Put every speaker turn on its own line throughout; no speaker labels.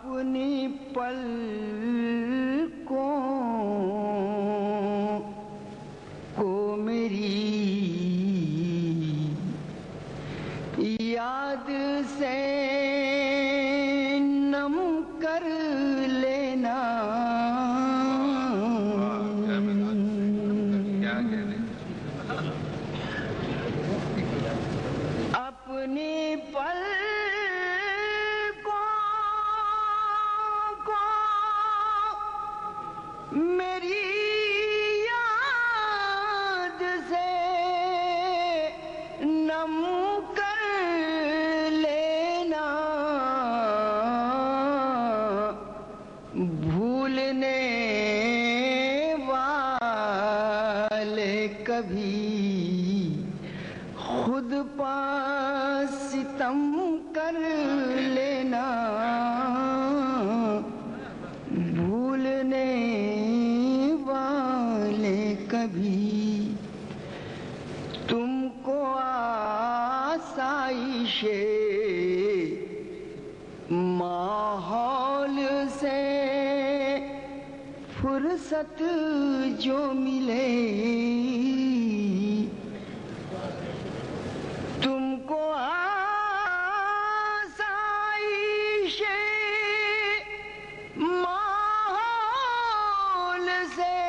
اپنی پلکوں کو میری یاد سے نم کر لینا. اپنی پلکوں کو میری یاد سے نم کر لینا. بھولنے والے کبھی خود پا ستم کر لینا. بھولنے والے کبھی تم کو آسائش ماحول سے فرصت جو ملے، تم کو آسائش ماحول سے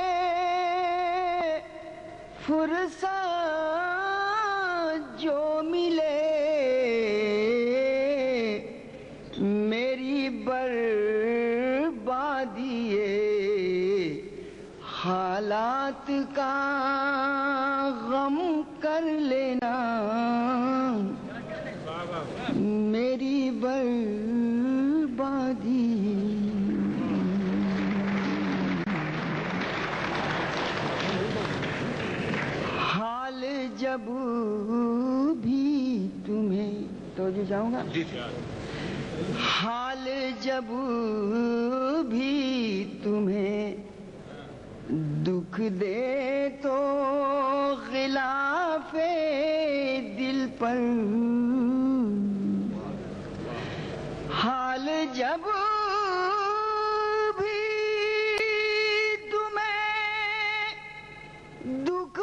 فرصت جو ملے، میری بربادی حالات کا غم کر لینا. میری بربادی حال جب بھی تمہیں توجہ چاہوں گا. حال جب بھی تمہیں دکھ دے تو غلاف دل پر، حال جب بھی تمہیں دکھ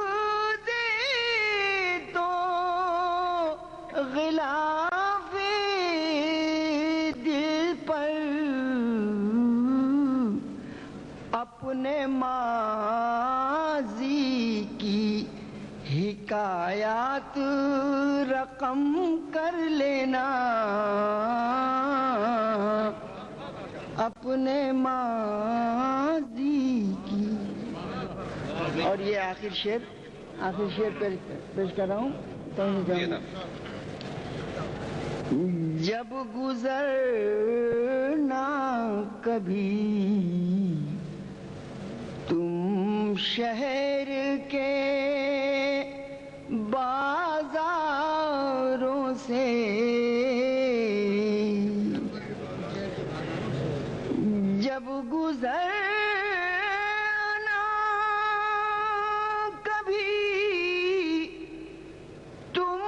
دے تو غلاف دل پر اپنے ماضی کی حکایات رقم کر لینا. اپنے ماضی کی. اور یہ آخر شعر پیش کر رہا ہوں. جب گزرنا کبھی تم شہر کے بازاروں سے، جب گزرنا کبھی تم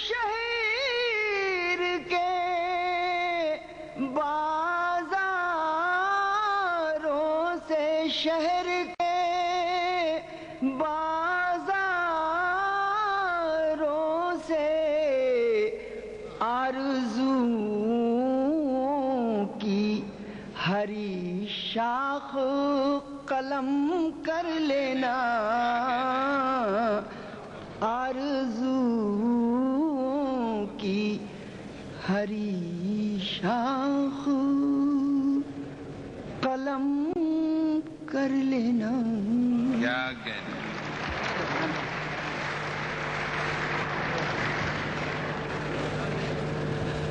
شہر کے بازاروں سے، شہر کے بازاروں سے آرزوؤں کی ہری شاخ قلم کر لینا. آرزوؤں کی ہری شاخ قلم کر لینا.
کیا کہنا.